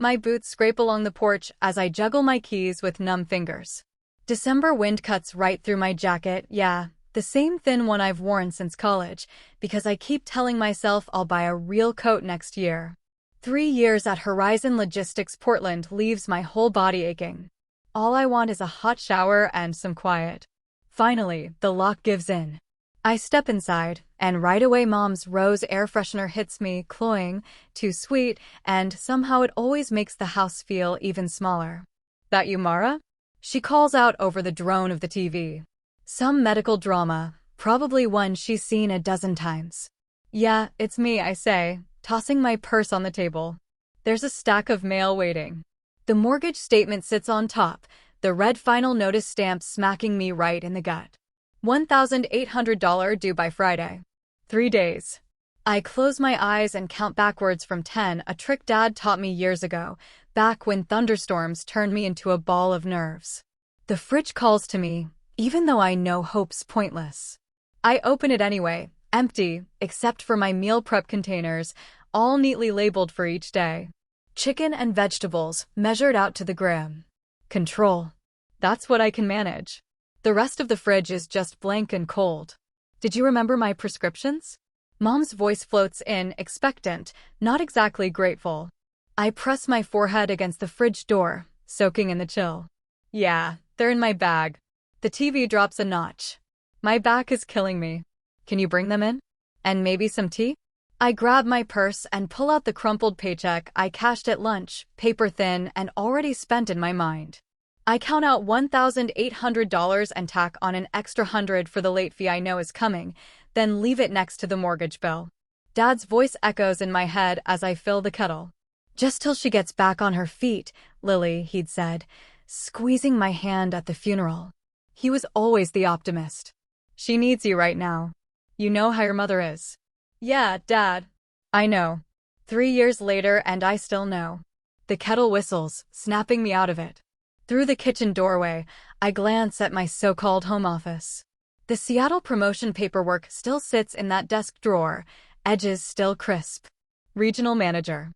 My boots scrape along the porch as I juggle my keys with numb fingers. December wind cuts right through my jacket, yeah, the same thin one I've worn since college, because I keep telling myself I'll buy a real coat next year. 3 years at Horizon Logistics Portland leaves my whole body aching. All I want is a hot shower and some quiet. Finally, the lock gives in. I step inside, and right away Mom's rose air freshener hits me, cloying, too sweet, and somehow it always makes the house feel even smaller. "That you, Mara?" She calls out over the drone of the TV. Some medical drama, probably one she's seen a dozen times. "Yeah, it's me," I say, tossing my purse on the table. There's a stack of mail waiting. The mortgage statement sits on top, the red final notice stamp smacking me right in the gut. $1,800 due by Friday. 3 days. I close my eyes and count backwards from 10, a trick Dad taught me years ago, back when thunderstorms turned me into a ball of nerves. The fridge calls to me, even though I know hope's pointless. I open it anyway, empty, except for my meal prep containers, all neatly labeled for each day. Chicken and vegetables, measured out to the gram. Control. That's what I can manage. The rest of the fridge is just blank and cold. "Did you remember my prescriptions?" Mom's voice floats in, expectant, not exactly grateful. I press my forehead against the fridge door, soaking in the chill. "Yeah, they're in my bag." The TV drops a notch. My back is killing me. "Can you bring them in? And maybe some tea?" I grab my purse and pull out the crumpled paycheck I cashed at lunch, paper thin and already spent in my mind. I count out $1,800 and tack on an extra $100 for the late fee I know is coming, then leave it next to the mortgage bill. Dad's voice echoes in my head as I fill the kettle. "Just till she gets back on her feet, Lily," he'd said, squeezing my hand at the funeral. He was always the optimist. "She needs you right now. You know how your mother is." "Yeah, Dad." "I know." 3 years later and I still know. The kettle whistles, snapping me out of it. Through the kitchen doorway, I glance at my so-called home office. The Seattle promotion paperwork still sits in that desk drawer, edges still crisp. Regional manager.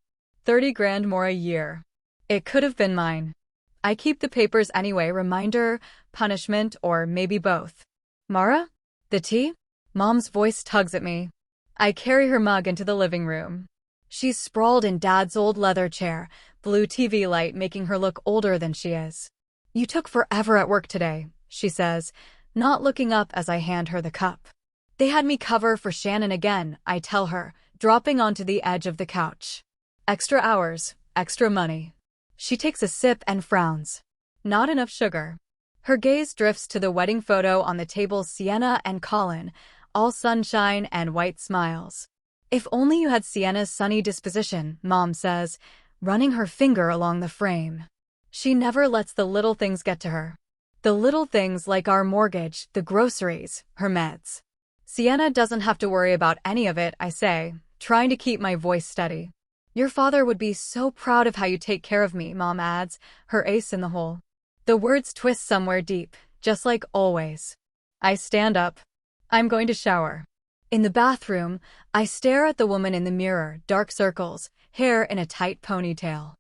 30 grand more a year. It could have been mine. I keep the papers anyway, reminder, punishment, or maybe both. "Mara? The tea?" Mom's voice tugs at me. I carry her mug into the living room. She's sprawled in Dad's old leather chair, blue TV light making her look older than she is. "You took forever at work today," she says, not looking up as I hand her the cup. "They had me cover for Shannon again," I tell her, dropping onto the edge of the couch. "Extra hours, extra money." She takes a sip and frowns. "Not enough sugar." Her gaze drifts to the wedding photo on the table, Sienna and Colin, all sunshine and white smiles. "If only you had Sienna's sunny disposition," Mom says, running her finger along the frame. She never lets the little things get to her. The little things like our mortgage, the groceries, her meds. "Sienna doesn't have to worry about any of it," I say, trying to keep my voice steady. "Your father would be so proud of how you take care of me," Mom adds, her ace in the hole. The words twist somewhere deep, just like always. I stand up. I'm going to shower. In the bathroom, I stare at the woman in the mirror, dark circles, hair in a tight ponytail.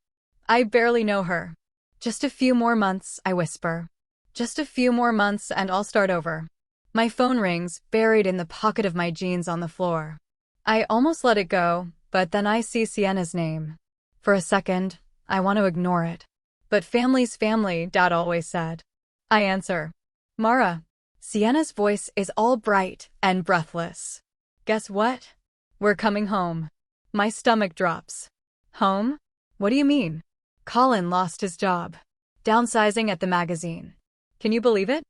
I barely know her. "Just a few more months," I whisper. "Just a few more months and I'll start over." My phone rings, buried in the pocket of my jeans on the floor. I almost let it go, but then I see Sienna's name. For a second, I want to ignore it. But family's family, Dad always said. I answer. "Mara." Sienna's voice is all bright and breathless. "Guess what? We're coming home." My stomach drops. "Home? What do you mean?" "Colin lost his job. Downsizing at the magazine. Can you believe it?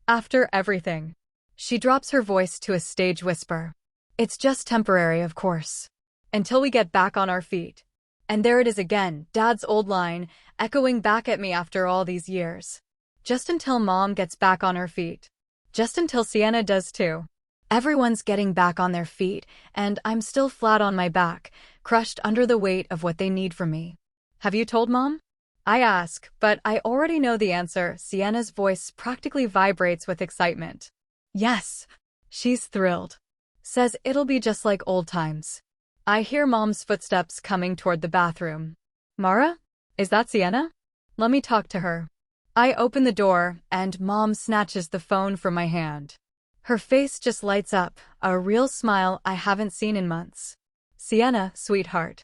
After everything." She drops her voice to a stage whisper. "It's just temporary, of course. Until we get back on our feet." And there it is again, Dad's old line, echoing back at me after all these years. Just until Mom gets back on her feet. Just until Sienna does too. Everyone's getting back on their feet, and I'm still flat on my back, crushed under the weight of what they need from me. "Have you told Mom?" I ask, but I already know the answer. Sienna's voice practically vibrates with excitement. "Yes." She's thrilled. Says it'll be just like old times. I hear Mom's footsteps coming toward the bathroom. "Mara?" Is that Sienna? Let me talk to her. I open the door, and Mom snatches the phone from my hand. Her face just lights up, a real smile I haven't seen in months. Sienna, sweetheart.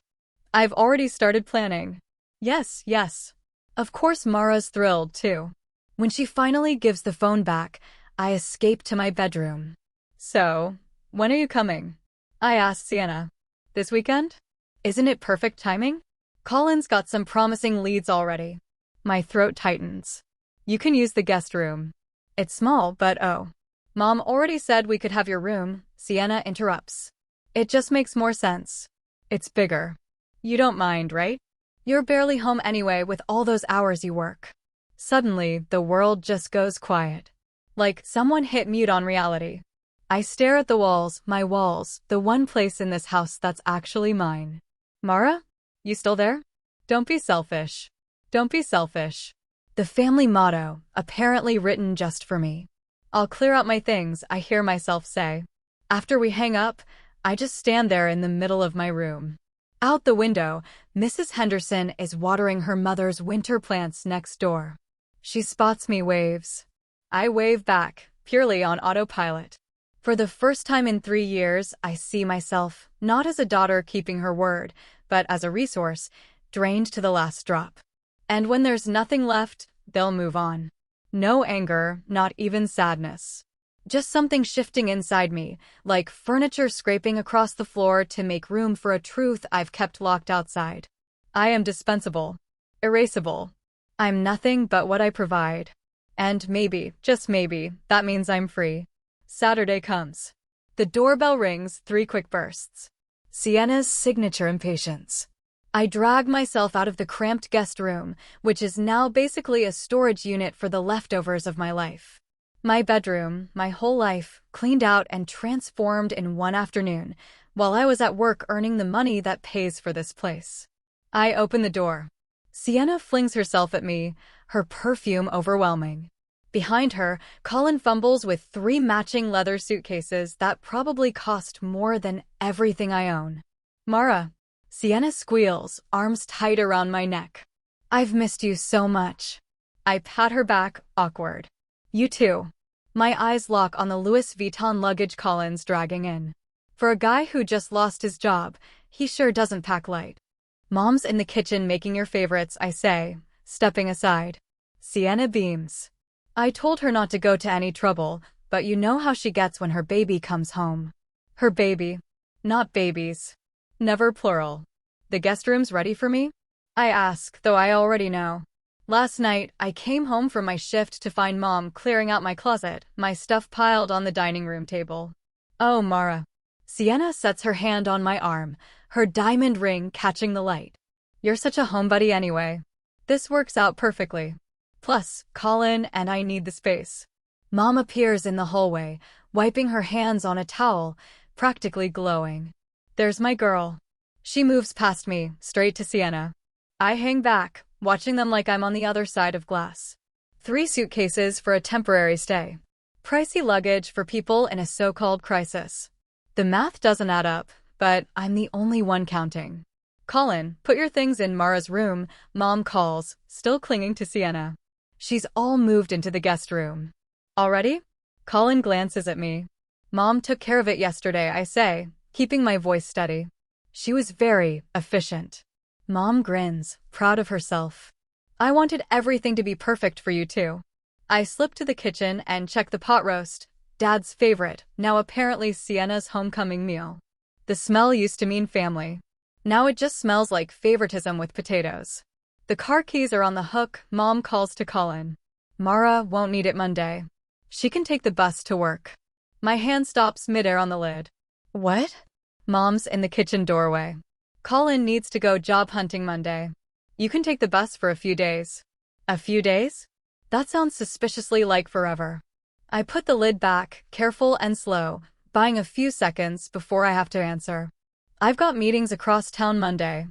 I've already started planning. Yes, yes. Of course Mara's thrilled, too. When she finally gives the phone back, I escape to my bedroom. So, when are you coming? I asked Sienna. This weekend? Isn't it perfect timing? Colin's got some promising leads already. My throat tightens. You can use the guest room. It's small, but oh. Mom already said we could have your room, Sienna interrupts. It just makes more sense. It's bigger. You don't mind, right? You're barely home anyway with all those hours you work. Suddenly, the world just goes quiet. Like someone hit mute on reality. I stare at the walls, my walls, the one place in this house that's actually mine. Mara? You still there? Don't be selfish. Don't be selfish. The family motto, apparently written just for me. I'll clear out my things, I hear myself say. After we hang up, I just stand there in the middle of my room. Out the window, Mrs. Henderson is watering her mother's winter plants next door. She spots me, waves. I wave back, purely on autopilot. For the first time in 3 years, I see myself, not as a daughter keeping her word, but as a resource, drained to the last drop. And when there's nothing left, they'll move on. No anger, not even sadness. Just something shifting inside me, like furniture scraping across the floor to make room for a truth I've kept locked outside. I am dispensable. Erasable. I'm nothing but what I provide. And maybe, just maybe, that means I'm free. Saturday comes. The doorbell rings, 3 quick bursts. Sienna's signature impatience. I drag myself out of the cramped guest room, which is now basically a storage unit for the leftovers of my life. My bedroom, my whole life, cleaned out and transformed in one afternoon, while I was at work earning the money that pays for this place. I open the door. Sienna flings herself at me, her perfume overwhelming. Behind her, Colin fumbles with 3 matching leather suitcases that probably cost more than everything I own. Mara. Sienna squeals, arms tight around my neck. I've missed you so much. I pat her back, awkward. You too. My eyes lock on the Louis Vuitton luggage Colin's dragging in. For a guy who just lost his job, he sure doesn't pack light. Mom's in the kitchen making your favorites, I say, stepping aside. Sienna beams. I told her not to go to any trouble, but you know how she gets when her baby comes home. Her baby. Not babies. Never plural. The guest room's ready for me? I ask, though I already know. Last night, I came home from my shift to find Mom clearing out my closet, my stuff piled on the dining room table. Oh, Mara. Sienna sets her hand on my arm, her diamond ring catching the light. You're such a homebody anyway. This works out perfectly. Plus, Colin and I need the space. Mom appears in the hallway, wiping her hands on a towel, practically glowing. There's my girl. She moves past me, straight to Sienna. I hang back, watching them like I'm on the other side of glass. 3 suitcases for a temporary stay. Pricey luggage for people in a so-called crisis. The math doesn't add up, but I'm the only one counting. Colin, put your things in Mara's room, Mom calls, still clinging to Sienna. She's all moved into the guest room. Already? Colin glances at me. Mom took care of it yesterday, I say, keeping my voice steady. She was very efficient. Mom grins, proud of herself. I wanted everything to be perfect for you too. I slip to the kitchen and check the pot roast, Dad's favorite, now apparently Sienna's homecoming meal. The smell used to mean family. Now it just smells like favoritism with potatoes. The car keys are on the hook, Mom calls to Colin. Mara won't need it Monday. She can take the bus to work. My hand stops midair on the lid. What? Mom's in the kitchen doorway. Colin needs to go job hunting Monday. You can take the bus for a few days. A few days? That sounds suspiciously like forever. I put the lid back, careful and slow, buying a few seconds before I have to answer. I've got meetings across town Monday.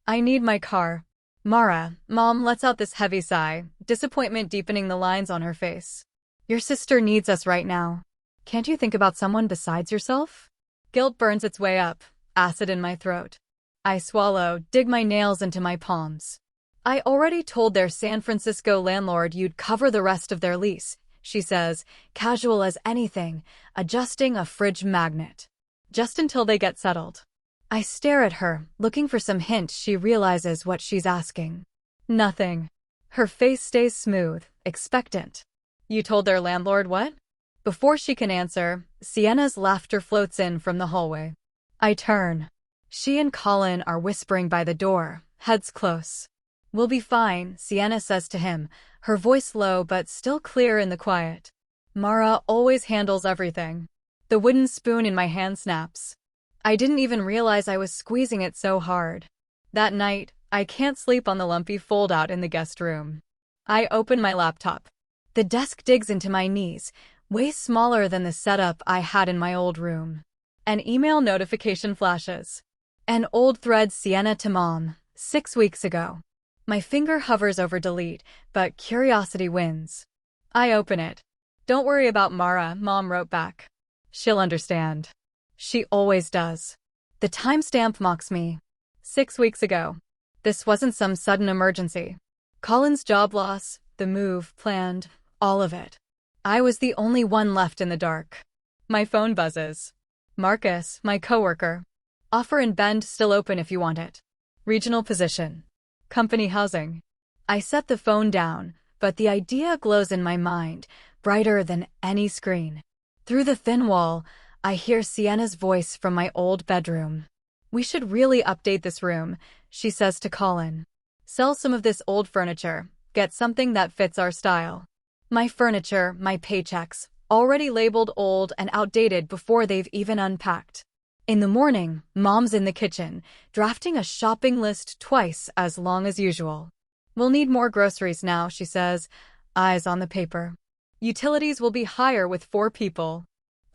I need my car. Mara, Mom lets out this heavy sigh, disappointment deepening the lines on her face. Your sister needs us right now. Can't you think about someone besides yourself? Guilt burns its way up, acid in my throat. I swallow, dig my nails into my palms. I already told their San Francisco landlord you'd cover the rest of their lease, she says, casual as anything, adjusting a fridge magnet. Just until they get settled. I stare at her, looking for some hint she realizes what she's asking. Nothing. Her face stays smooth, expectant. You told their landlord what? Before she can answer, Sienna's laughter floats in from the hallway. I turn. She and Colin are whispering by the door, heads close. We'll be fine, Sienna says to him, her voice low but still clear in the quiet. Mara always handles everything. The wooden spoon in my hand snaps. I didn't even realize I was squeezing it so hard. That night, I can't sleep on the lumpy fold-out in the guest room. I open my laptop. The desk digs into my knees, way smaller than the setup I had in my old room. An email notification flashes. An old thread, Sienna to Mom, 6 weeks ago. My finger hovers over delete, but curiosity wins. I open it. Don't worry about Mara, Mom wrote back. She'll understand. She always does. The timestamp mocks me. 6 weeks ago. This wasn't some sudden emergency. Colin's job loss, the move, planned, all of it. I was the only one left in the dark. My phone buzzes. Marcus, my coworker. Offer in Bend still open if you want it. Regional position. Company housing. I set the phone down, but the idea glows in my mind, brighter than any screen. Through the thin wall, I hear Sienna's voice from my old bedroom. We should really update this room, she says to Colin. Sell some of this old furniture, get something that fits our style. My furniture, my paychecks, already labeled old and outdated before they've even unpacked. In the morning, Mom's in the kitchen, drafting a shopping list twice as long as usual. We'll need more groceries now, she says, eyes on the paper. Utilities will be higher with 4 people.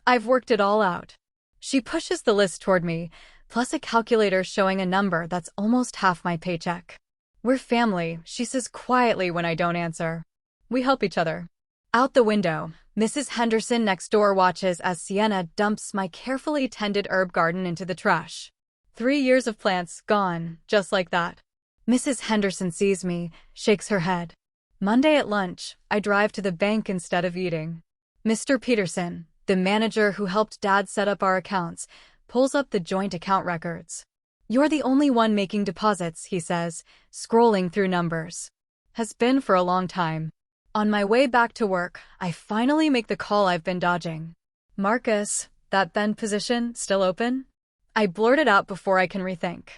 I've worked it all out. She pushes the list toward me, plus a calculator showing a number that's almost half my paycheck. We're family, she says quietly when I don't answer. We help each other. Out the window, Mrs. Henderson next door watches as Sienna dumps my carefully tended herb garden into the trash. 3 years of plants gone, just like that. Mrs. Henderson sees me, shakes her head. Monday at lunch, I drive to the bank instead of eating. Mr. Peterson, the manager who helped Dad set up our accounts, pulls up the joint account records. You're the only one making deposits, he says, scrolling through numbers. Has been for a long time. On my way back to work, I finally make the call I've been dodging. Marcus, that Bend position still open? I blurt it out before I can rethink.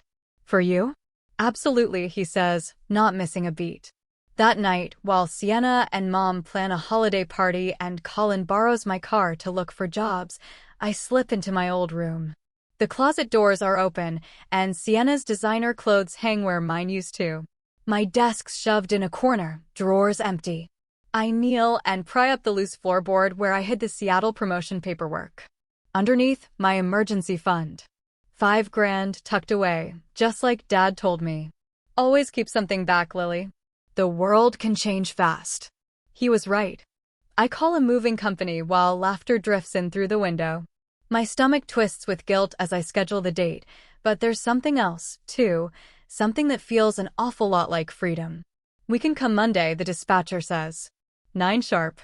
For you? Absolutely, he says, not missing a beat. That night, while Sienna and Mom plan a holiday party and Colin borrows my car to look for jobs, I slip into my old room. The closet doors are open, and Sienna's designer clothes hang where mine used to. My desk's shoved in a corner, drawers empty. I kneel and pry up the loose floorboard where I hid the Seattle promotion paperwork. Underneath, my emergency fund. $5,000 tucked away, just like Dad told me. Always keep something back, Lily. The world can change fast. He was right. I call a moving company while laughter drifts in through the window. My stomach twists with guilt as I schedule the date, but there's something else, too, something that feels an awful lot like freedom. We can come Monday, the dispatcher says. 9 sharp.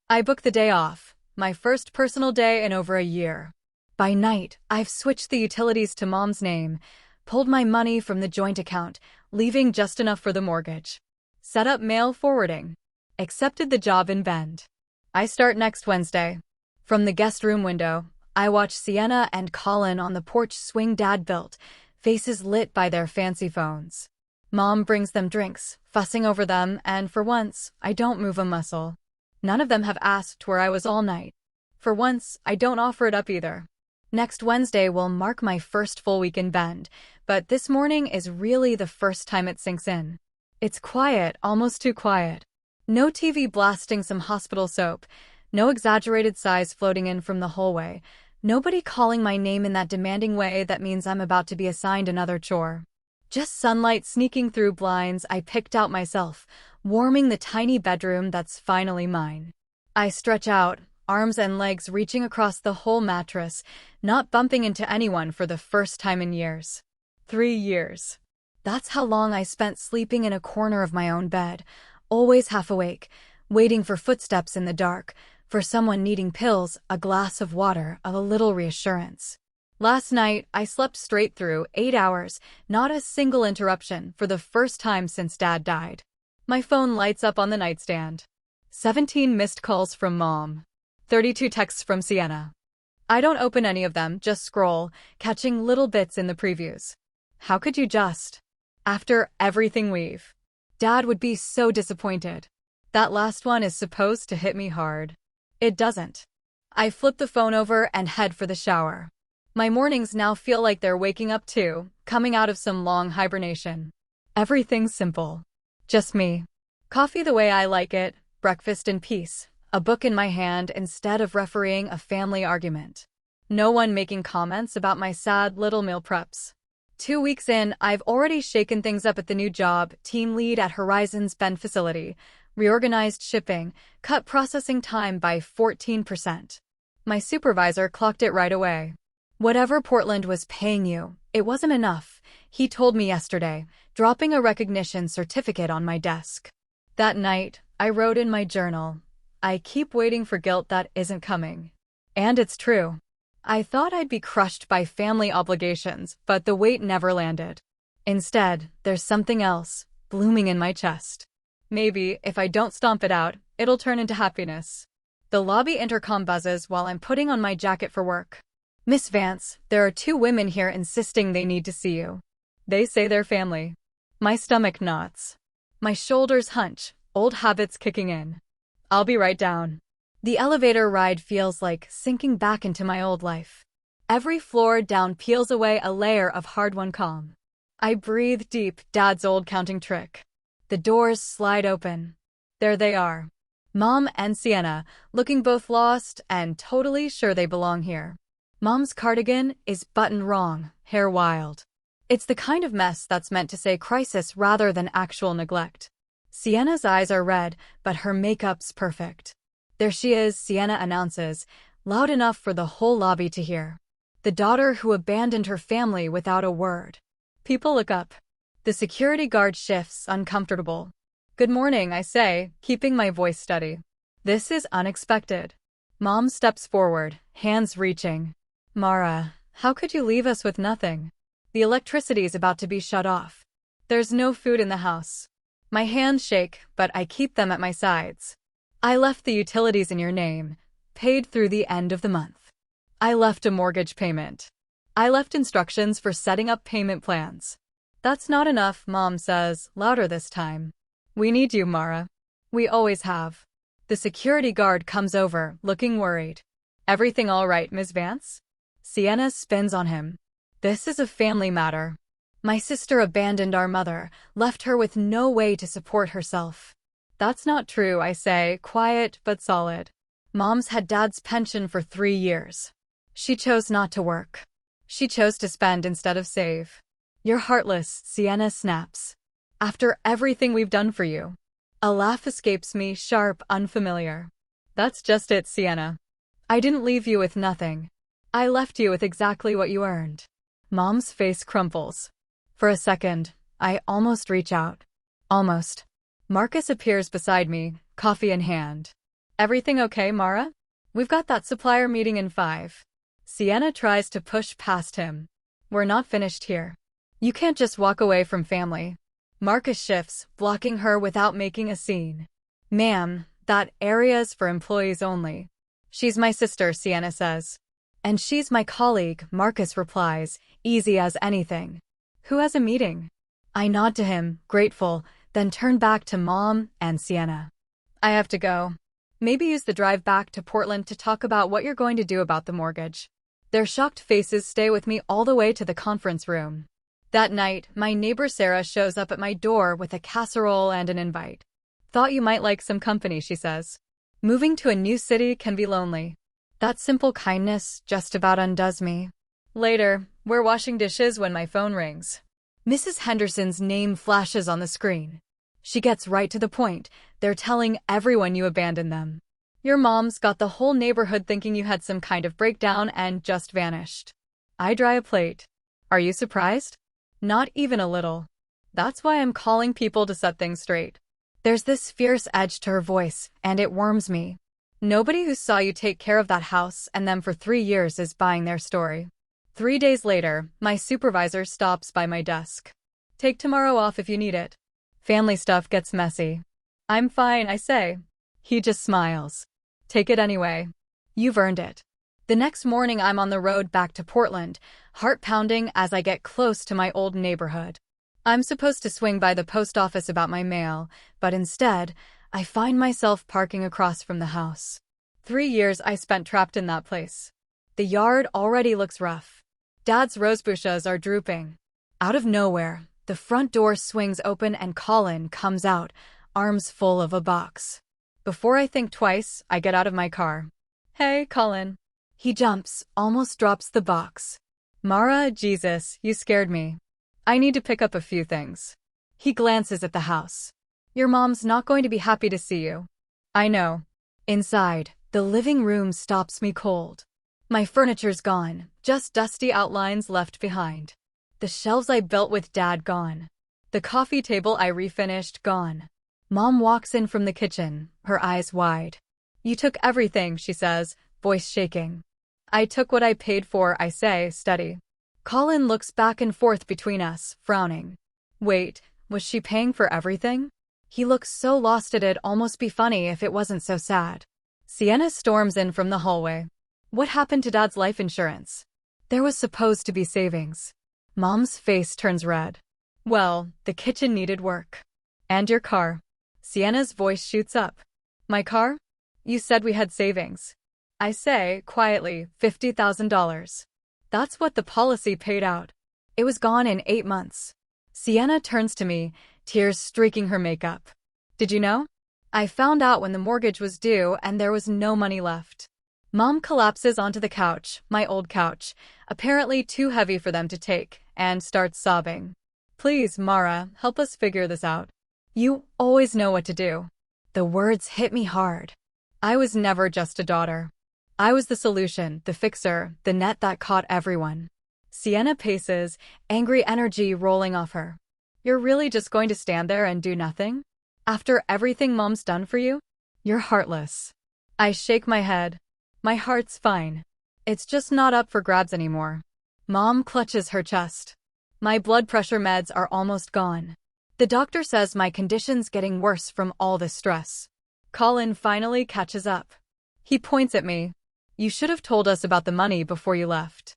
I book the day off, my first personal day in over a year. By night, I've switched the utilities to Mom's name, pulled my money from the joint account, leaving just enough for the mortgage. Set up mail forwarding. Accepted the job in Bend. I start next Wednesday. From the guest room window, I watch Sienna and Colin on the porch swing Dad built, faces lit by their fancy phones. Mom brings them drinks, fussing over them, and for once, I don't move a muscle. None of them have asked where I was all night. For once, I don't offer it up either. Next Wednesday will mark my first full week in Bend, but this morning is really the first time it sinks in. It's quiet, almost too quiet. No TV blasting some hospital soap, no exaggerated sighs floating in from the hallway, nobody calling my name in that demanding way that means I'm about to be assigned another chore. Just sunlight sneaking through blinds I picked out myself, warming the tiny bedroom that's finally mine. I stretch out, arms and legs reaching across the whole mattress, not bumping into anyone for the first time in years. 3 years. That's how long I spent sleeping in a corner of my own bed, always half awake, waiting for footsteps in the dark, for someone needing pills, a glass of water, a little reassurance. Last night, I slept straight through 8 hours, not a single interruption, for the first time since Dad died. My phone lights up on the nightstand. 17 missed calls from Mom. 32 texts from Sienna. I don't open any of them, just scroll, catching little bits in the previews. How could you just? After everything we've. Dad would be so disappointed. That last one is supposed to hit me hard. It doesn't. I flip the phone over and head for the shower. My mornings now feel like they're waking up too, coming out of some long hibernation. Everything's simple. Just me. Coffee the way I like it, breakfast in peace, a book in my hand instead of refereeing a family argument. No one making comments about my sad little meal preps. 2 weeks in, I've already shaken things up at the new job, team lead at Horizon's Bend facility, reorganized shipping, cut processing time by 14%. My supervisor clocked it right away. Whatever Portland was paying you, it wasn't enough, he told me yesterday, dropping a recognition certificate on my desk. That night, I wrote in my journal, I keep waiting for guilt that isn't coming. And it's true. I thought I'd be crushed by family obligations, but the weight never landed. Instead, there's something else, blooming in my chest. Maybe, if I don't stomp it out, it'll turn into happiness. The lobby intercom buzzes while I'm putting on my jacket for work. Miss Vance, there are 2 women here insisting they need to see you. They say they're family. My stomach knots. My shoulders hunch, old habits kicking in. I'll be right down. The elevator ride feels like sinking back into my old life. Every floor down peels away a layer of hard-won calm. I breathe deep, Dad's old counting trick. The doors slide open. There they are. Mom and Sienna, looking both lost and totally sure they belong here. Mom's cardigan is buttoned wrong, hair wild. It's the kind of mess that's meant to say crisis rather than actual neglect. Sienna's eyes are red, but her makeup's perfect. There she is, Sienna announces, loud enough for the whole lobby to hear. The daughter who abandoned her family without a word. People look up. The security guard shifts, uncomfortable. Good morning, I say, keeping my voice steady. This is unexpected. Mom steps forward, hands reaching. Mara, how could you leave us with nothing? The electricity's about to be shut off. There's no food in the house. My hands shake, but I keep them at my sides. I left the utilities in your name, paid through the end of the month. I left a mortgage payment. I left instructions for setting up payment plans. That's not enough, Mom says, louder this time. We need you, Mara. We always have. The security guard comes over, looking worried. Everything all right, Ms. Vance? Sienna spins on him. This is a family matter. My sister abandoned our mother, left her with no way to support herself. That's not true, I say, quiet but solid. Mom's had Dad's pension for 3 years. She chose not to work. She chose to spend instead of save. You're heartless, Sienna snaps. After everything we've done for you. A laugh escapes me, sharp, unfamiliar. That's just it, Sienna. I didn't leave you with nothing. I left you with exactly what you earned. Mom's face crumples. For a second, I almost reach out. Almost. Marcus appears beside me, coffee in hand. Everything okay, Mara? We've got that supplier meeting in 5. Sienna tries to push past him. We're not finished here. You can't just walk away from family. Marcus shifts, blocking her without making a scene. Ma'am, that area's for employees only. She's my sister, Sienna says. And she's my colleague, Marcus replies, easy as anything. Who has a meeting? I nod to him, grateful, then turn back to Mom and Sienna. I have to go. Maybe use the drive back to Portland to talk about what you're going to do about the mortgage. Their shocked faces stay with me all the way to the conference room. That night, my neighbor Sarah shows up at my door with a casserole and an invite. Thought you might like some company, she says. Moving to a new city can be lonely. That simple kindness just about undoes me. Later, we're washing dishes when my phone rings. Mrs. Henderson's name flashes on the screen. She gets right to the point. They're telling everyone you abandoned them. Your mom's got the whole neighborhood thinking you had some kind of breakdown and just vanished. I dry a plate. Are you surprised? Not even a little. That's why I'm calling people to set things straight. There's this fierce edge to her voice, and it warms me. Nobody who saw you take care of that house and them for 3 years is buying their story. 3 days later, my supervisor stops by my desk. Take tomorrow off if you need it. Family stuff gets messy. I'm fine, I say. He just smiles. Take it anyway. You've earned it. The next morning I'm on the road back to Portland, heart pounding as I get close to my old neighborhood. I'm supposed to swing by the post office about my mail, but instead, I find myself parking across from the house. 3 years I spent trapped in that place. The yard already looks rough. Dad's rosebushes are drooping. Out of nowhere, the front door swings open and Colin comes out, arms full of a box. Before I think twice, I get out of my car. Hey, Colin. He jumps, almost drops the box. Mara, Jesus, you scared me. I need to pick up a few things. He glances at the house. Your mom's not going to be happy to see you. I know. Inside, the living room stops me cold. My furniture's gone, just dusty outlines left behind. The shelves I built with Dad gone. The coffee table I refinished gone. Mom walks in from the kitchen, her eyes wide. You took everything, she says, voice shaking. I took what I paid for, I say, steady. Colin looks back and forth between us, frowning. Wait, was she paying for everything? He looks so lost it'd almost be funny if it wasn't so sad. Sienna storms in from the hallway. What happened to Dad's life insurance? There was supposed to be savings. Mom's face turns red. Well, the kitchen needed work. And your car. Sienna's voice shoots up. My car? You said we had savings. I say, quietly, $50,000. That's what the policy paid out. It was gone in 8 months. Sienna turns to me, tears streaking her makeup. Did you know? I found out when the mortgage was due and there was no money left. Mom collapses onto the couch, my old couch, apparently too heavy for them to take, and starts sobbing. Please, Mara, help us figure this out. You always know what to do. The words hit me hard. I was never just a daughter. I was the solution, the fixer, the net that caught everyone. Sienna paces, angry energy rolling off her. You're really just going to stand there and do nothing? After everything Mom's done for you? You're heartless. I shake my head. My heart's fine. It's just not up for grabs anymore. Mom clutches her chest. My blood pressure meds are almost gone. The doctor says my condition's getting worse from all this stress. Colin finally catches up. He points at me. You should have told us about the money before you left.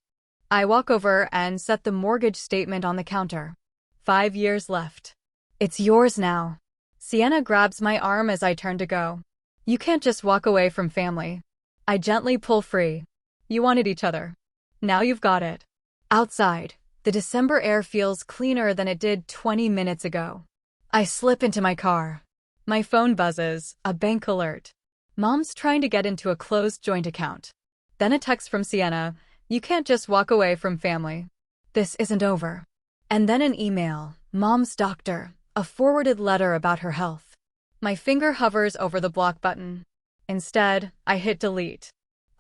I walk over and set the mortgage statement on the counter. 5 years left. It's yours now. Sienna grabs my arm as I turn to go. You can't just walk away from family. I gently pull free. You wanted each other. Now you've got it. Outside, the December air feels cleaner than it did 20 minutes ago. I slip into my car. My phone buzzes, a bank alert. Mom's trying to get into a closed joint account. Then a text from Sienna. You can't just walk away from family. This isn't over. And then an email. Mom's doctor. A forwarded letter about her health. My finger hovers over the block button. Instead, I hit delete.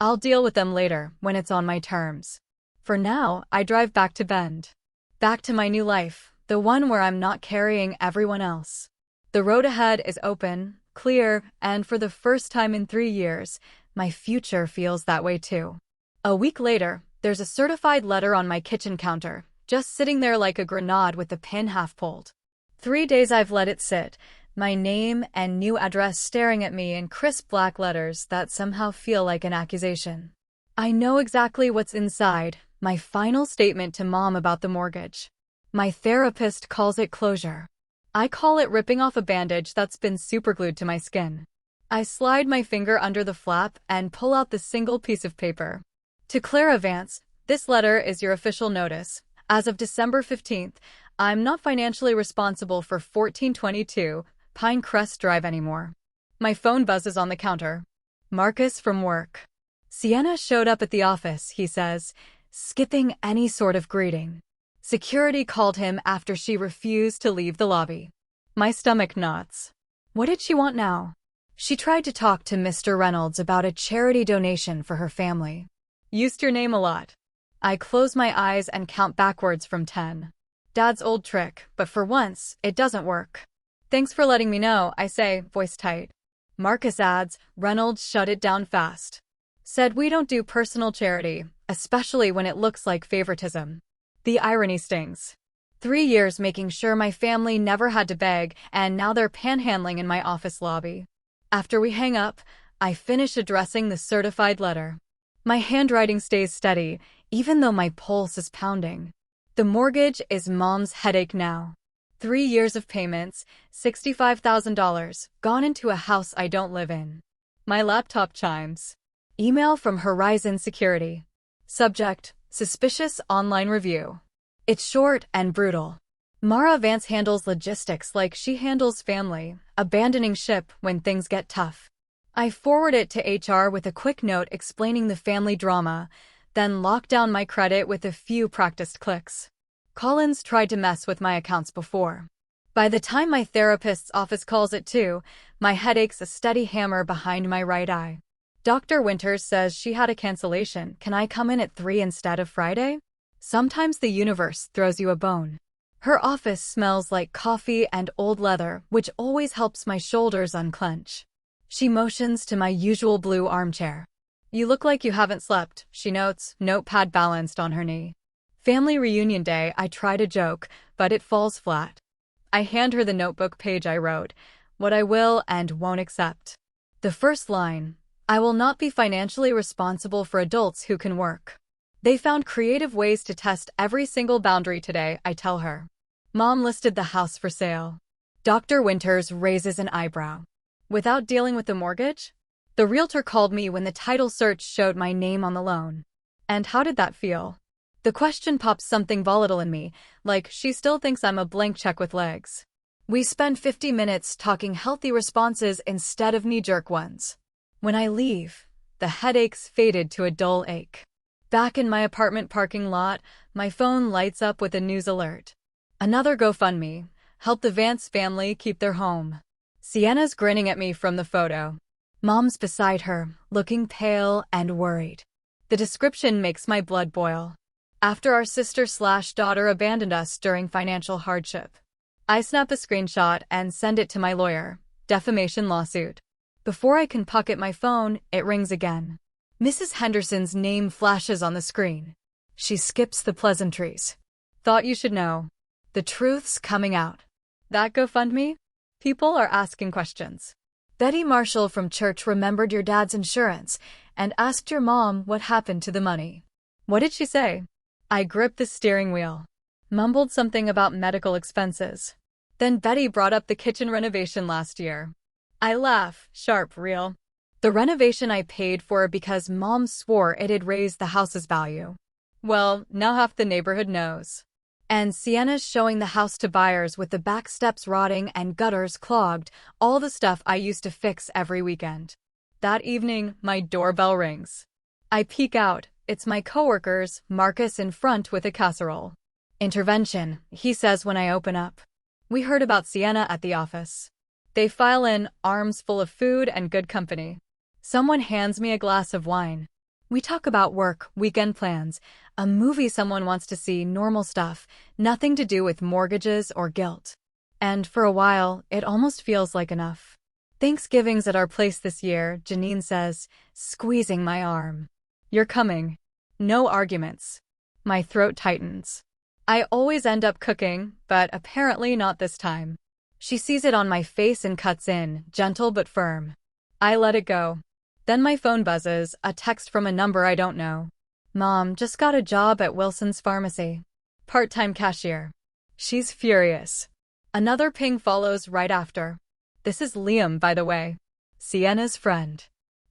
I'll deal with them later, when it's on my terms. For now, I drive back to Bend. Back to my new life, the one where I'm not carrying everyone else. The road ahead is open, clear, and for the first time in 3 years, my future feels that way too. A week later, there's a certified letter on my kitchen counter, just sitting there like a grenade with the pin half pulled. 3 days I've let it sit, my name and new address staring at me in crisp black letters that somehow feel like an accusation. I know exactly what's inside, my final statement to Mom about the mortgage. My therapist calls it closure. I call it ripping off a bandage that's been superglued to my skin. I slide my finger under the flap and pull out the single piece of paper. To Clara Vance, this letter is your official notice. As of December 15th, I'm not financially responsible for 1422 Pinecrest Drive anymore. My phone buzzes on the counter. Marcus from work. Sienna showed up at the office, he says, skipping any sort of greeting. Security called him after she refused to leave the lobby. My stomach knots. What did she want now? She tried to talk to Mr. Reynolds about a charity donation for her family. Used your name a lot. I close my eyes and count backwards from 10. Dad's old trick, but for once, it doesn't work. Thanks for letting me know, I say, voice tight. Marcus adds, Reynolds shut it down fast. Said we don't do personal charity, especially when it looks like favoritism. The irony stings. 3 years making sure my family never had to beg, and now they're panhandling in my office lobby. After we hang up, I finish addressing the certified letter. My handwriting stays steady, even though my pulse is pounding. The mortgage is Mom's headache now. 3 years of payments, $65,000, gone into a house I don't live in. My laptop chimes. Email from Horizon Security. Subject, suspicious online review. It's short and brutal. Mara Vance handles logistics like she handles family, abandoning ship when things get tough. I forward it to HR with a quick note explaining the family drama, then lock down my credit with a few practiced clicks. Collins tried to mess with my accounts before. By the time my therapist's office calls at 2, my headache's a steady hammer behind my right eye. Dr. Winters says she had a cancellation. Can I come in at 3 instead of Friday? Sometimes the universe throws you a bone. Her office smells like coffee and old leather, which always helps my shoulders unclench. She motions to my usual blue armchair. You look like you haven't slept, she notes, notepad balanced on her knee. Family reunion day, I try to joke, but it falls flat. I hand her the notebook page I wrote, what I will and won't accept. The first line, I will not be financially responsible for adults who can work. They found creative ways to test every single boundary today, I tell her. Mom listed the house for sale. Dr. Winters raises an eyebrow. Without dealing with the mortgage? The realtor called me when the title search showed my name on the loan. And how did that feel? The question pops something volatile in me, like she still thinks I'm a blank check with legs. We spend 50 minutes talking healthy responses instead of knee-jerk ones. When I leave, the headaches faded to a dull ache. Back in my apartment parking lot, my phone lights up with a news alert. Another GoFundMe. Help the Vance family keep their home. Sienna's grinning at me from the photo. Mom's beside her, looking pale and worried. The description makes my blood boil. After our sister/daughter abandoned us during financial hardship. I snap a screenshot and send it to my lawyer. Defamation lawsuit. Before I can pocket my phone, it rings again. Mrs. Henderson's name flashes on the screen. She skips the pleasantries. Thought you should know. The truth's coming out. That GoFundMe? People are asking questions. Betty Marshall from church remembered your dad's insurance and asked your mom what happened to the money. What did she say? I gripped the steering wheel. Mumbled something about medical expenses. Then Betty brought up the kitchen renovation last year. I laugh, sharp, real. The renovation I paid for because Mom swore it'd raise the house's value. Well, now half the neighborhood knows. And Sienna's showing the house to buyers with the back steps rotting and gutters clogged, all the stuff I used to fix every weekend. That evening, my doorbell rings. I peek out. It's my coworkers, Marcus in front with a casserole. Intervention, he says when I open up. We heard about Sienna at the office. They file in, arms full of food and good company. Someone hands me a glass of wine. We talk about work, weekend plans, a movie someone wants to see, normal stuff, nothing to do with mortgages or guilt. And for a while, it almost feels like enough. Thanksgiving's at our place this year, Janine says, squeezing my arm. You're coming. No arguments. My throat tightens. I always end up cooking, but apparently not this time. She sees it on my face and cuts in, gentle but firm. I let it go. Then my phone buzzes, a text from a number I don't know. Mom just got a job at Wilson's Pharmacy. Part-time cashier. She's furious. Another ping follows right after. This is Liam, by the way. Sienna's friend.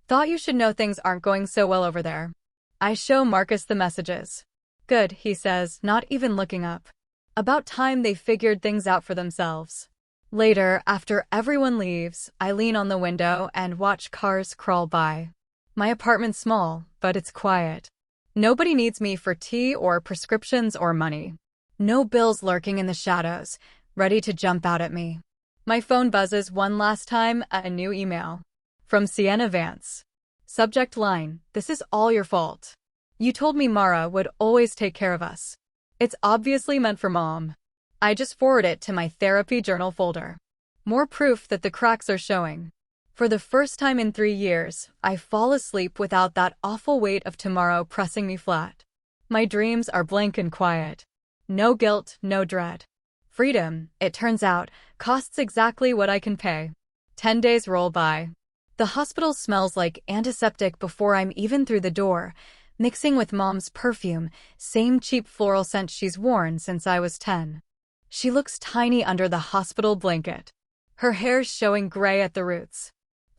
Thought you should know things aren't going so well over there. I show Marcus the messages. Good, he says, not even looking up. About time they figured things out for themselves. Later, after everyone leaves, I lean on the window and watch cars crawl by. My apartment's small, but it's quiet. Nobody needs me for tea or prescriptions or money. No bills lurking in the shadows, ready to jump out at me. My phone buzzes one last time, a new email. From Sienna Vance. Subject line, this is all your fault. You told me Mara would always take care of us. It's obviously meant for Mom. I just forward it to my therapy journal folder. More proof that the cracks are showing. For the first time in 3 years, I fall asleep without that awful weight of tomorrow pressing me flat. My dreams are blank and quiet. No guilt, no dread. Freedom, it turns out, costs exactly what I can pay. 10 days roll by. The hospital smells like antiseptic before I'm even through the door, mixing with Mom's perfume, same cheap floral scent she's worn since I was 10. She looks tiny under the hospital blanket. Her hair's showing gray at the roots.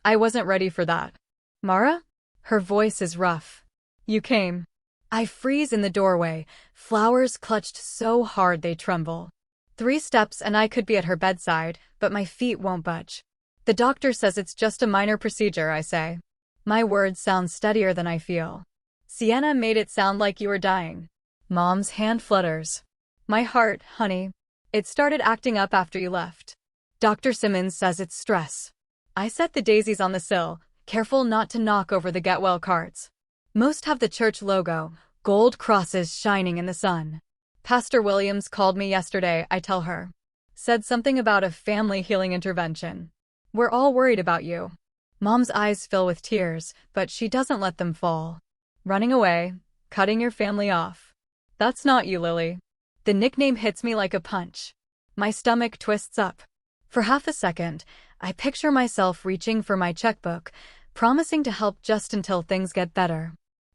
I wasn't ready for that. Mara? Her voice is rough. You came. I freeze in the doorway, flowers clutched so hard they tremble. 3 steps and I could be at her bedside, but my feet won't budge. The doctor says it's just a minor procedure, I say. My words sound steadier than I feel. Sienna made it sound like you were dying. Mom's hand flutters. My heart, honey. It started acting up after you left. Dr. Simmons says it's stress. I set the daisies on the sill, careful not to knock over the get well cards. Most have the church logo, gold crosses shining in the sun. Pastor Williams called me yesterday, I tell her. Said something about a family healing intervention. We're all worried about you. Mom's eyes fill with tears, but she doesn't let them fall. Running away, cutting your family off. That's not you, Lily. The nickname hits me like a punch. My stomach twists up. For half a second, I picture myself reaching for my checkbook, promising to help just until things get better.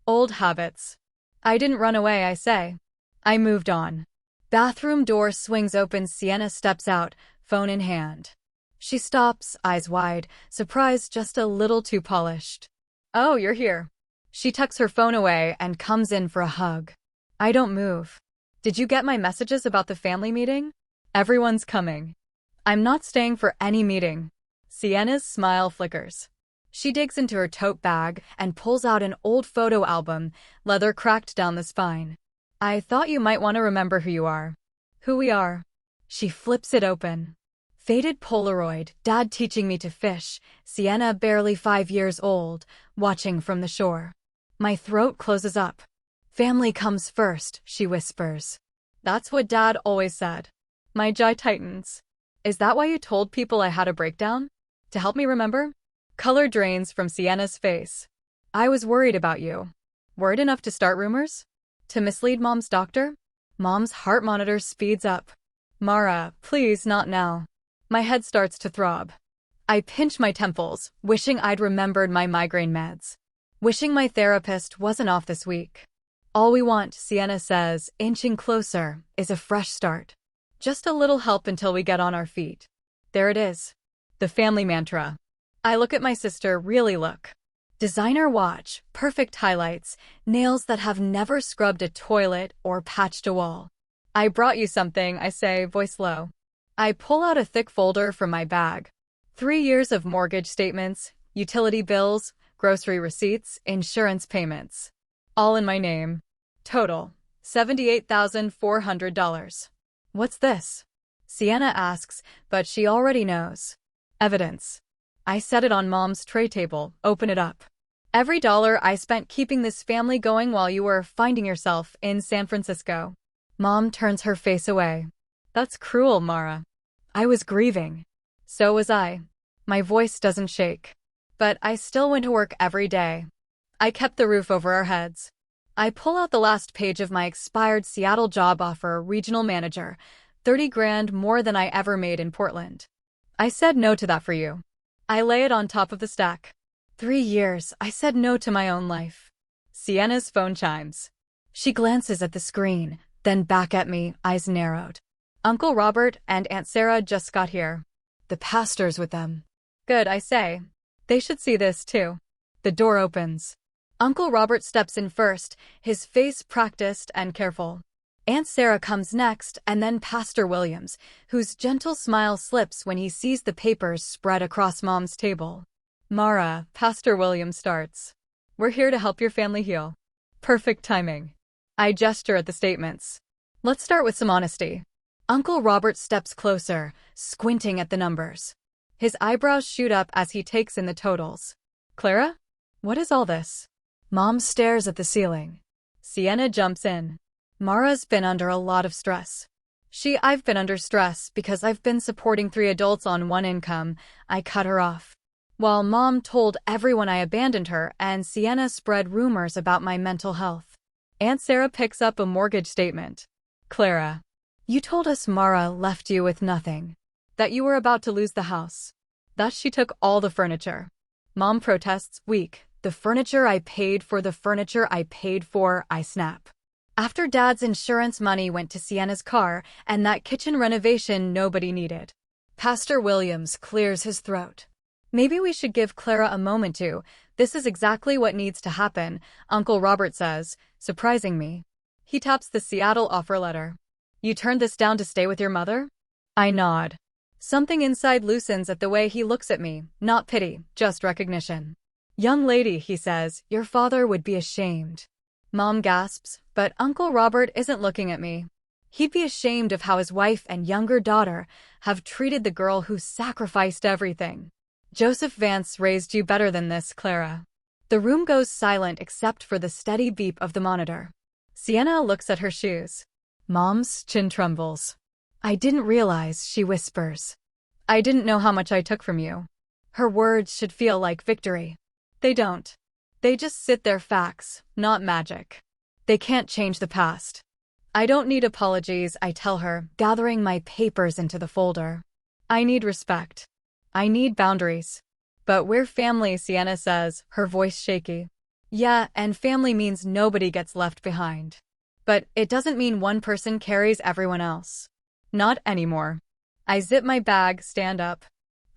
Old habits. I didn't run away, I say. I moved on. Bathroom door swings open, Sienna steps out, phone in hand. She stops, eyes wide, surprise just a little too polished. Oh, you're here. She tucks her phone away and comes in for a hug. I don't move. Did you get my messages about the family meeting? Everyone's coming. I'm not staying for any meeting. Sienna's smile flickers. She digs into her tote bag and pulls out an old photo album, leather cracked down the spine. I thought you might want to remember who you are. Who we are. She flips it open. Faded Polaroid, Dad teaching me to fish, Sienna barely 5 years old, watching from the shore. My throat closes up. Family comes first, she whispers. That's what Dad always said. My jaw tightens. Is that why you told people I had a breakdown? To help me remember? Color drains from Sienna's face. I was worried about you. Worried enough to start rumors? To mislead Mom's doctor? Mom's heart monitor speeds up. Mara, please not now. My head starts to throb. I pinch my temples, wishing I'd remembered my migraine meds. Wishing my therapist wasn't off this week. All we want, Sienna says, inching closer, is a fresh start. Just a little help until we get on our feet. There it is. The family mantra. I look at my sister, really look. Designer watch, perfect highlights, nails that have never scrubbed a toilet or patched a wall. I brought you something, I say, voice low. I pull out a thick folder from my bag. 3 years of mortgage statements, utility bills, grocery receipts, insurance payments. All in my name. Total, $78,400. What's this? Sienna asks, but she already knows. Evidence. I set it on Mom's tray table, open it up. Every dollar I spent keeping this family going while you were finding yourself in San Francisco. Mom turns her face away. That's cruel, Mara. I was grieving. So was I. My voice doesn't shake. But I still went to work every day. I kept the roof over our heads. I pull out the last page of my expired Seattle job offer, regional manager, 30 grand more than I ever made in Portland. I said no to that for you. I lay it on top of the stack. 3 years, I said no to my own life. Sienna's phone chimes. She glances at the screen, then back at me, eyes narrowed. Uncle Robert and Aunt Sarah just got here. The pastor's with them. Good, I say. They should see this too. The door opens. Uncle Robert steps in first, his face practiced and careful. Aunt Sarah comes next, and then Pastor Williams, whose gentle smile slips when he sees the papers spread across Mom's table. Mara, Pastor Williams starts. We're here to help your family heal. Perfect timing. I gesture at the statements. Let's start with some honesty. Uncle Robert steps closer, squinting at the numbers. His eyebrows shoot up as he takes in the totals. Clara? What is all this? Mom stares at the ceiling. Sienna jumps in. Mara's been under a lot of stress. I've been under stress because I've been supporting 3 adults on one income. I cut her off. While Mom told everyone I abandoned her and Sienna spread rumors about my mental health. Aunt Sarah picks up a mortgage statement. Clara, you told us Mara left you with nothing. That you were about to lose the house. That she took all the furniture. Mom protests, weak. The furniture I paid for, I snap. After Dad's insurance money went to Sienna's car and that kitchen renovation nobody needed. Pastor Williams clears his throat. Maybe we should give Clara a moment to. This is exactly what needs to happen, Uncle Robert says, surprising me. He taps the Seattle offer letter. You turned this down to stay with your mother? I nod. Something inside loosens at the way he looks at me, not pity, just recognition. Young lady, he says, your father would be ashamed. Mom gasps, but Uncle Robert isn't looking at me. He'd be ashamed of how his wife and younger daughter have treated the girl who sacrificed everything. Joseph Vance raised you better than this, Clara. The room goes silent except for the steady beep of the monitor. Sienna looks at her shoes. Mom's chin trembles. I didn't realize, she whispers. I didn't know how much I took from you. Her words should feel like victory. They don't. They just sit there, facts, not magic. They can't change the past. I don't need apologies, I tell her, gathering my papers into the folder. I need respect. I need boundaries. But we're family, Sienna says, her voice shaky. Yeah, and family means nobody gets left behind. But it doesn't mean one person carries everyone else. Not anymore. I zip my bag, stand up.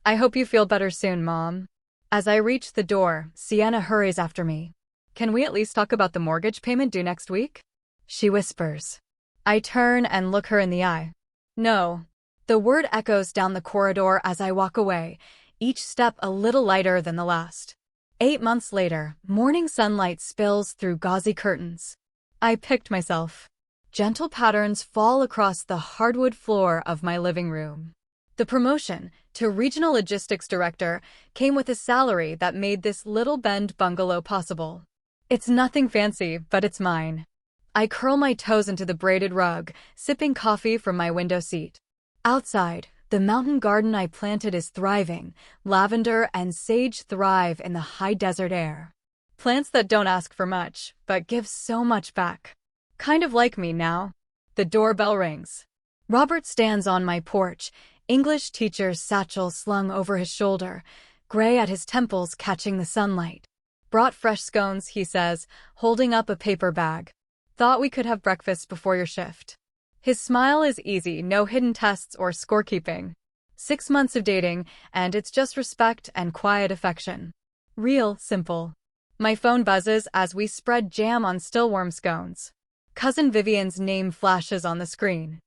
I hope you feel better soon, Mom. As I reach the door, Sienna hurries after me. Can we at least talk about the mortgage payment due next week? She whispers. I turn and look her in the eye. No. The word echoes down the corridor as I walk away, each step a little lighter than the last. 8 months later, morning sunlight spills through gauzy curtains. I picked myself. Gentle patterns fall across the hardwood floor of my living room. The promotion to Regional Logistics Director came with a salary that made this little bend bungalow possible. It's nothing fancy, but it's mine. I curl my toes into the braided rug, sipping coffee from my window seat. Outside, the mountain garden I planted is thriving. Lavender and sage thrive in the high desert air. Plants that don't ask for much, but give so much back. Kind of like me now. The doorbell rings. Robert stands on my porch, English teacher's satchel slung over his shoulder, gray at his temples catching the sunlight. Brought fresh scones, he says, holding up a paper bag. Thought we could have breakfast before your shift. His smile is easy, no hidden tests or scorekeeping. 6 months of dating, and it's just respect and quiet affection. Real, simple. My phone buzzes as we spread jam on still warm scones. Cousin Vivian's name flashes on the screen.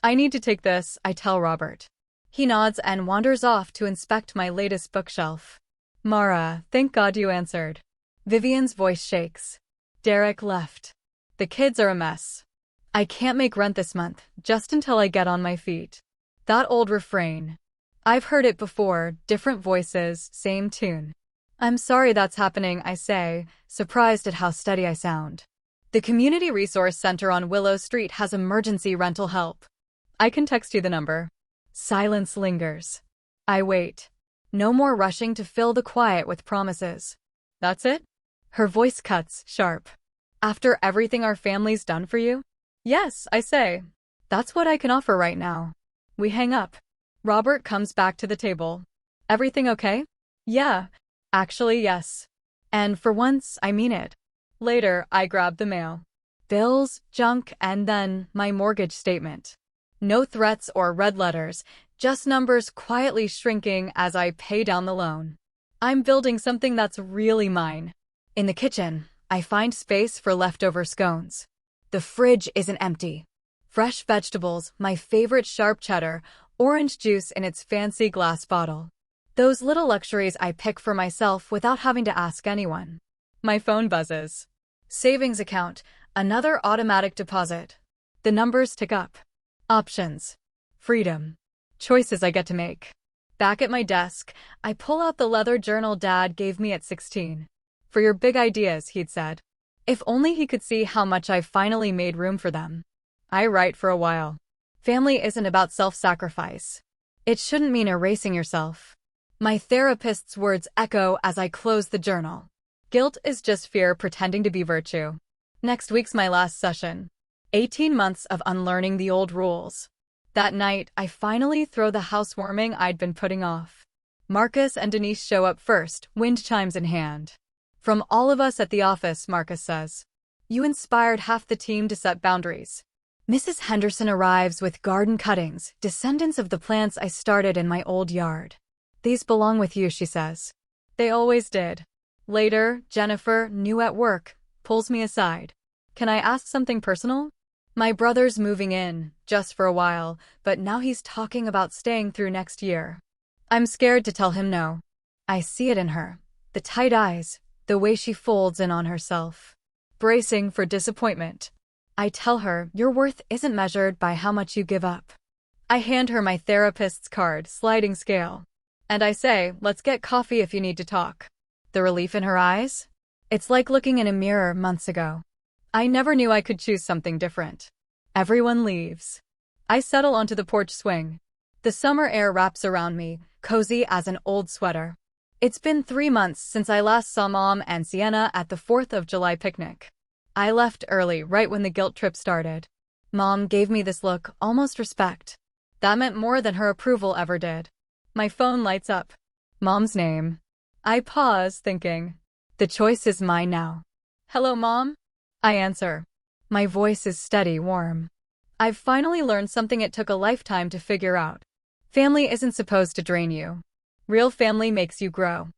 I need to take this, I tell Robert. He nods and wanders off to inspect my latest bookshelf. Mara, thank God you answered. Vivian's voice shakes. Derek left. The kids are a mess. I can't make rent this month, just until I get on my feet. That old refrain. I've heard it before, different voices, same tune. I'm sorry that's happening, I say, surprised at how steady I sound. The Community Resource Center on Willow Street has emergency rental help. I can text you the number. Silence lingers. I wait. No more rushing to fill the quiet with promises. That's it? Her voice cuts, sharp. After everything our family's done for you? Yes, I say. That's what I can offer right now. We hang up. Robert comes back to the table. Everything okay? Yeah. Actually, yes. And for once, I mean it. Later, I grab the mail. Bills, junk, and then my mortgage statement. No threats or red letters, just numbers quietly shrinking as I pay down the loan. I'm building something that's really mine. In the kitchen, I find space for leftover scones. The fridge isn't empty. Fresh vegetables, my favorite sharp cheddar, orange juice in its fancy glass bottle. Those little luxuries I pick for myself without having to ask anyone. My phone buzzes. Savings account, another automatic deposit. The numbers tick up. Options. Freedom. Choices I get to make. Back at my desk, I pull out the leather journal Dad gave me at 16. For your big ideas, he'd said. If only he could see how much I've finally made room for them. I write for a while. Family isn't about self-sacrifice. It shouldn't mean erasing yourself. My therapist's words echo as I close the journal. Guilt is just fear pretending to be virtue. Next week's my last session. 18 months of unlearning the old rules. That night, I finally throw the housewarming I'd been putting off. Marcus and Denise show up first, wind chimes in hand. From all of us at the office, Marcus says. You inspired half the team to set boundaries. Mrs. Henderson arrives with garden cuttings, descendants of the plants I started in my old yard. These belong with you, she says. They always did. Later, Jennifer, new at work, pulls me aside. Can I ask something personal? My brother's moving in, just for a while, but now he's talking about staying through next year. I'm scared to tell him no. I see it in her. The tight eyes, the way she folds in on herself. Bracing for disappointment. I tell her, your worth isn't measured by how much you give up. I hand her my therapist's card, sliding scale. And I say, let's get coffee if you need to talk. The relief in her eyes? It's like looking in a mirror months ago. I never knew I could choose something different. Everyone leaves. I settle onto the porch swing. The summer air wraps around me, cozy as an old sweater. It's been 3 months since I last saw Mom and Sienna at the 4th of July picnic. I left early, right when the guilt trip started. Mom gave me this look, almost respect. That meant more than her approval ever did. My phone lights up. Mom's name. I pause, thinking. The choice is mine now. Hello, Mom? I answer. My voice is steady, warm. I've finally learned something it took a lifetime to figure out. Family isn't supposed to drain you. Real family makes you grow.